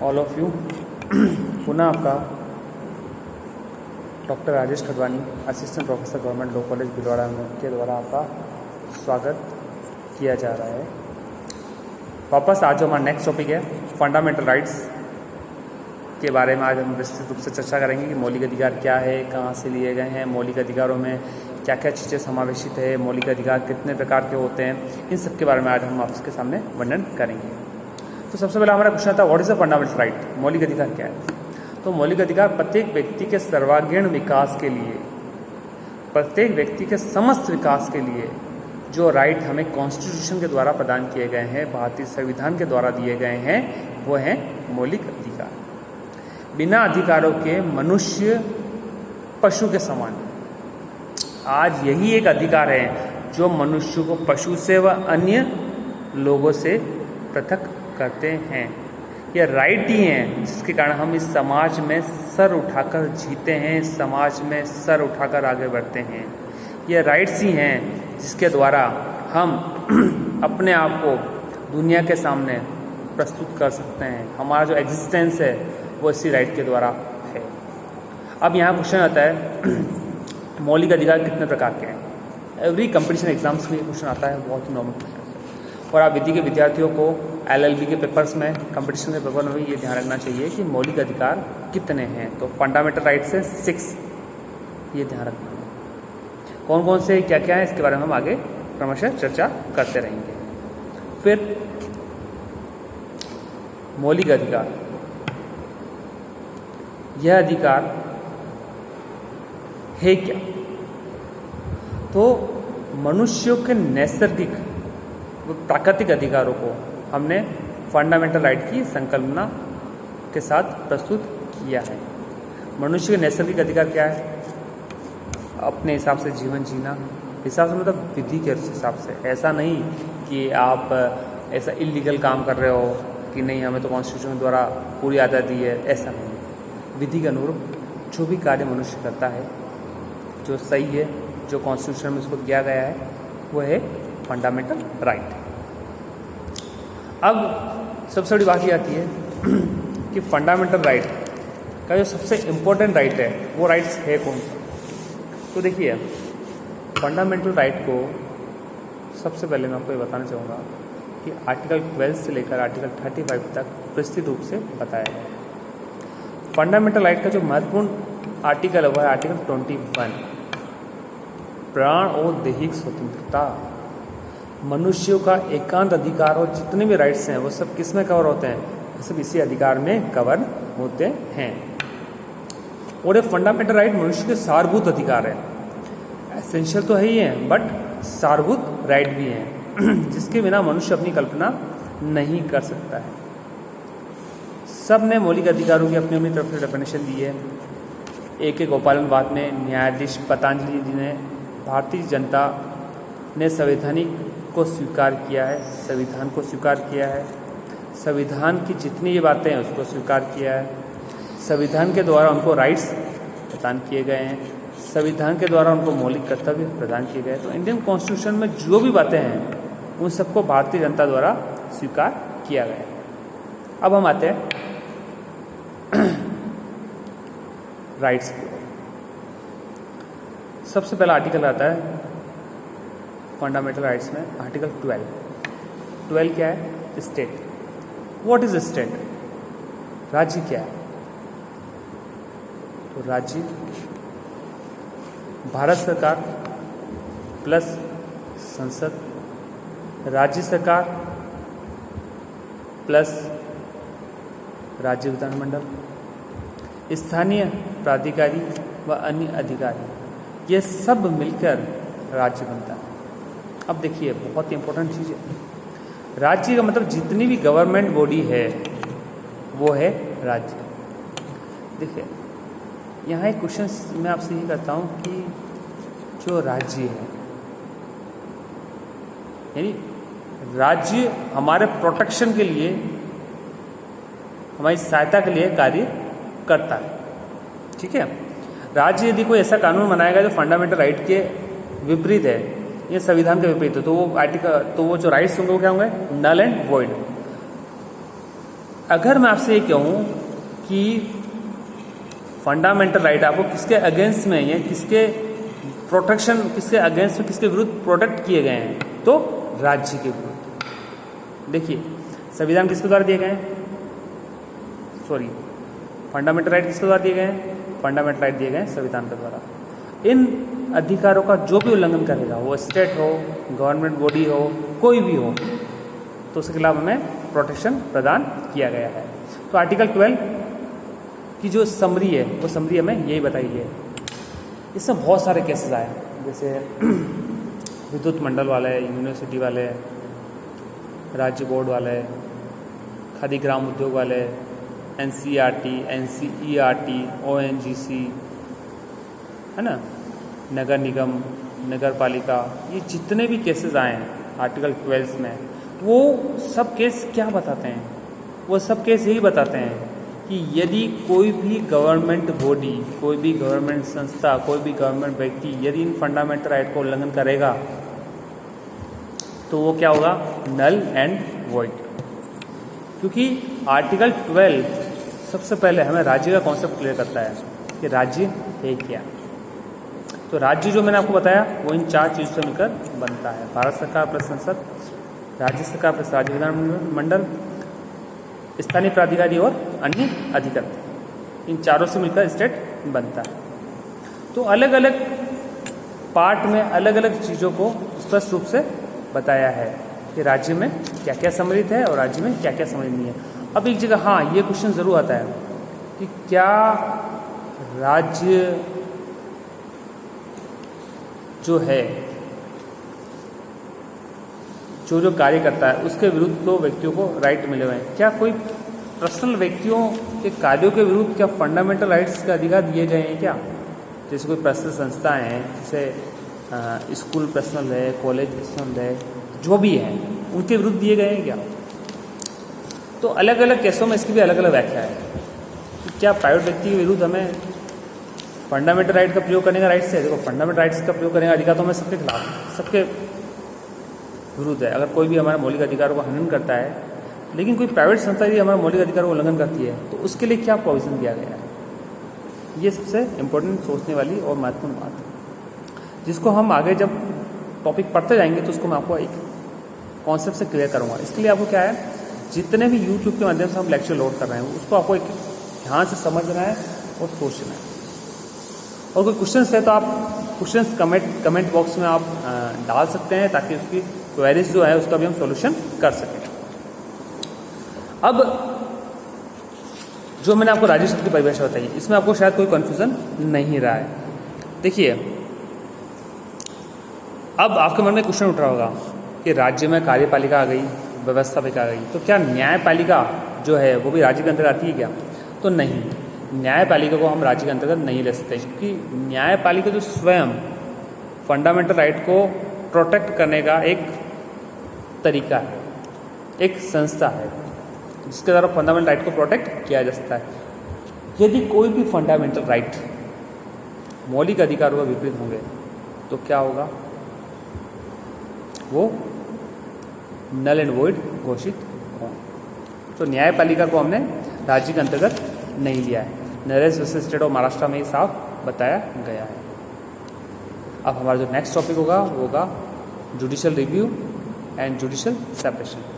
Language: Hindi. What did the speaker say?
All of you. पुनः आपका doctor Rajesh Khadwani, assistant professor government law college Bhilwara के द्वारा आपका स्वागत किया जा रहा है। वापस आज जो हमारा नेक्स्ट टॉपिक है फंडामेंटल राइट्स के बारे में आज हम विस्तृत रूप से चर्चा करेंगे कि मौलिक अधिकार क्या है, कहाँ से लिए गए हैं, मौलिक अधिकारों में क्या क्या चीज़ें समावेशित है, मौलिक अधिकार कितने प्रकार के होते हैं, इन सब के बारे में आज हम आपके सामने वर्णन करेंगे। तो सबसे पहला हमारा क्वेश्चन आता है what is the fundamental right, मौलिक अधिकार क्या है। तो मौलिक अधिकार प्रत्येक व्यक्ति के सर्वांगीण विकास के लिए, प्रत्येक व्यक्ति के समस्त विकास के लिए जो राइट हमें कॉन्स्टिट्यूशन के द्वारा प्रदान किए गए हैं, भारतीय संविधान के द्वारा दिए गए हैं, वो हैं मौलिक अधिकार। बिना अधिकारों के मनुष्य पशु के समान। आज यही एक अधिकार है जो मनुष्य को पशु से व अन्य लोगों से पृथक करते हैं। ये राइट ही हैं जिसके कारण हम इस समाज में सर उठाकर जीते हैं, समाज में सर उठाकर आगे बढ़ते हैं। ये राइट्स ही हैं जिसके द्वारा हम अपने आप को दुनिया के सामने प्रस्तुत कर सकते हैं। हमारा जो एग्जिस्टेंस है वो इसी राइट के द्वारा है। अब यहाँ क्वेश्चन आता है मौलिक अधिकार कितने प्रकार के हैं। एवरी कंपटीशन एग्जाम्स में ये क्वेश्चन आता है, बहुत ही नॉर्मल क्वेश्चन है। और आप विधि के विद्यार्थियों को LLB के पेपर्स में, कंपटीशन के पेपर में भी ये ध्यान रखना चाहिए कि मौलिक अधिकार कितने हैं। तो फंडामेंटल राइट्स है 6, ये ध्यान रखना है। कौन कौन से क्या क्या है इसके बारे में हम आगे क्रमशः चर्चा करते रहेंगे। फिर मौलिक अधिकार, यह अधिकार है क्या। तो मनुष्यों के नैसर्गिक प्राकृतिक अधिकारों को हमने फंडामेंटल राइट की संकल्पना के साथ प्रस्तुत किया है। मनुष्य के नैसर्गिक अधिकार क्या है? अपने हिसाब से जीवन जीना, हिसाब से मतलब विधि के हिसाब से। ऐसा नहीं कि आप ऐसा इलीगल काम कर रहे हो कि नहीं हमें तो कॉन्स्टिट्यूशन द्वारा पूरी आज़ादी है, ऐसा नहीं। विधि के अनुरूप जो भी कार्य मनुष्य करता है जो सही है, जो कॉन्स्टिट्यूशन में उसको दिया गया है, वो है फंडामेंटल राइट। अब सबसे बड़ी बात ये आती है कि फंडामेंटल राइट का जो सबसे इम्पोर्टेंट राइट है वो राइट्स है कौन सा। तो देखिए फंडामेंटल राइट को सबसे पहले मैं आपको ये बताना चाहूँगा कि आर्टिकल 12 से लेकर आर्टिकल 35 तक विस्तृत रूप से बताया गया है। फंडामेंटल राइट का जो महत्वपूर्ण आर्टिकल है वह है आर्टिकल 21, प्राण और दैहिक स्वतंत्रता। मनुष्यों का एकांत अधिकार और जितने भी राइट्स हैं वो सब किस में कवर होते हैं, वो सब इसी अधिकार में कवर होते हैं। और ये फंडामेंटल राइट मनुष्य के सारभूत अधिकार है। एसेंशियल तो है ही है बट सारभूत राइट भी हैं जिसके बिना मनुष्य अपनी कल्पना नहीं कर सकता है। सब ने मौलिक अधिकारों की अपनी अपनी तरफ से डेफिनेशन दी है। एक गोपालनवाद में न्यायाधीश पतंजलि जी ने भारतीय जनता ने संवैधानिक को स्वीकार किया है, संविधान को स्वीकार किया है, संविधान की जितनी ये बातें हैं उसको स्वीकार किया है। संविधान के द्वारा उनको राइट्स प्रदान किए गए हैं, संविधान के द्वारा उनको मौलिक कर्तव्य प्रदान किए गए। तो इंडियन कॉन्स्टिट्यूशन में जो भी बातें हैं उन सबको भारतीय जनता द्वारा स्वीकार किया गया है। अब हम आते हैं राइट्स की। सबसे पहला आर्टिकल आता है फंडामेंटल राइट्स में आर्टिकल 12 क्या है? स्टेट। What is state? राज्य क्या है? तो राज्य भारत सरकार प्लस संसद, राज्य सरकार प्लस राज्य विधानमंडल, स्थानीय प्राधिकारी व अन्य अधिकारी, ये सब मिलकर राज्य बनता है। अब देखिए बहुत ही इंपॉर्टेंट चीज़ है, राज्य का मतलब जितनी भी गवर्नमेंट बॉडी है वो है राज्य। देखिए यहाँ एक क्वेश्चन मैं आपसे ये करता हूँ कि जो राज्य है यानी राज्य हमारे प्रोटेक्शन के लिए, हमारी सहायता के लिए कार्य करता है, ठीक है। राज्य यदि कोई ऐसा कानून बनाएगा जो फंडामेंटल राइट के विपरीत है, ये संविधान के विपरीत है, तो वो जो राइट्स होंगे वो क्या होंगे? Null and void. अगर मैं आपसे ये कहूँ कि फंडामेंटल राइट आपको किसके अगेंस्ट में या किसके प्रोटेक्शन, किसके अगेंस्ट में, किसके विरुद्ध प्रोटेक्ट किए गए हैं, तो राज्य के विरुद्ध। देखिए संविधान किसके द्वारा दिए गए हैं, फंडामेंटल राइट किसके द्वारा दिए गए हैं, फंडामेंटल राइट दिए गए हैं संविधान के द्वारा। इन अधिकारों का जो भी उल्लंघन करेगा, वो स्टेट हो, गवर्नमेंट बॉडी हो, कोई भी हो, तो उसके खिलाफ हमें प्रोटेक्शन प्रदान किया गया है। तो आर्टिकल 12 की जो समरी है, वो समरी हमें यही बताई है। इसमें बहुत सारे केसेस आए, जैसे विद्युत मंडल वाले, यूनिवर्सिटी वाले, राज्य बोर्ड वाले, खादी ग्राम उद्योग वाले, NCERT, NCERT, ONGC, है ना, नगर निगम, नगर पालिका, ये जितने भी केसेस आए हैं आर्टिकल 12 में, वो सब केस क्या बताते हैं, वो सब केस यही बताते हैं कि यदि कोई भी गवर्नमेंट बॉडी, कोई भी गवर्नमेंट संस्था, कोई भी गवर्नमेंट व्यक्ति यदि इन फंडामेंटल राइट को उल्लंघन करेगा तो वो क्या होगा, नल एंड वॉइड। क्योंकि आर्टिकल 12 सबसे पहले हमें राज्य का कॉन्सेप्ट क्लियर करता है कि राज्य है क्या। तो राज्य जो मैंने आपको बताया वो इन 4 चीज़ों से मिलकर बनता है, भारत सरकार प्लस संसद, राज्य सरकार प्लस राज्य विधानमंडल, स्थानीय प्राधिकारी और अन्य अधिकृत, इन चारों से मिलकर स्टेट बनता है। तो अलग अलग पार्ट में अलग अलग चीज़ों को स्पष्ट रूप से बताया है कि राज्य में क्या क्या सम्मिलित है और राज्य में क्या क्या सम्मिलित नहीं है। अब एक जगह हाँ ये क्वेश्चन ज़रूर आता है कि क्या राज्य जो है, जो कार्य करता है, उसके विरुद्ध तो व्यक्तियों को राइट मिले हुए हैं, क्या कोई पर्सनल व्यक्तियों के कार्यों के विरुद्ध क्या फंडामेंटल राइट्स का अधिकार दिए गए हैं क्या? जैसे कोई पर्सनल संस्थाएं हैं, जैसे स्कूल पर्सनल है, कॉलेज पर्सनल है, जो भी है, उनके विरुद्ध दिए गए हैं क्या? तो अलग अलग केसों में इसकी भी अलग अलग व्याख्या है। क्या प्राइवेट व्यक्ति के विरुद्ध हमें फंडामेंटल राइट का प्रयोग करने का राइट्स है? देखो फंडामेंटल राइट्स का प्रयोग करने का अधिकार तो हमें सबके खिलाफ, सबके विरुद्ध है। अगर कोई भी हमारे मौलिक अधिकारों का हनन करता है, लेकिन कोई प्राइवेट संस्था यदि हमारे मौलिक अधिकारों का उल्लंघन करती है तो उसके लिए क्या प्रोविजन दिया गया है? ये सबसे इम्पोर्टेंट सोचने वाली और महत्वपूर्ण बात है, जिसको हम आगे जब टॉपिक पढ़ते जाएंगे तो उसको मैं आपको एक कॉन्सेप्ट से क्लियर करूँगा। इसके लिए आपको क्या है, जितने भी यूट्यूब के माध्यम से हम लेक्चर लोड कर रहे हैं उसको आपको एक ध्यान से समझना है और सोचना है। और कोई क्वेश्चंस है तो आप क्वेश्चंस कमेंट बॉक्स में आप डाल सकते हैं, ताकि उसकी क्वेरीज जो है उसका भी हम सॉल्यूशन कर सकें। अब जो मैंने आपको राज्य शब्द की परिभाषा बताई, इसमें आपको शायद कोई कन्फ्यूजन नहीं रहा है। देखिए अब आपके मन में क्वेश्चन उठ रहा होगा कि राज्य में कार्यपालिका आ गई, व्यवस्थापिका आ गई, तो क्या न्यायपालिका जो है वो भी राज्य के अंतर्गत आती है क्या? तो नहीं, न्यायपालिका को हम राज्य के अंतर्गत नहीं ले सकते, क्योंकि न्यायपालिका जो स्वयं फंडामेंटल राइट को प्रोटेक्ट करने का एक तरीका है, एक संस्था है जिसके द्वारा फंडामेंटल राइट को प्रोटेक्ट किया जा सकता है। यदि कोई भी फंडामेंटल राइट मौलिक अधिकारों का विपरीत होंगे तो क्या होगा, वो नल एंड वॉइड घोषित हों। तो न्यायपालिका को हमने राज्य के अंतर्गत नहीं लिया है। Naresh versus state of Maharashtra में ये साफ बताया गया है। अब हमारा जो नेक्स्ट टॉपिक होगा वो होगा judicial review and judicial separation.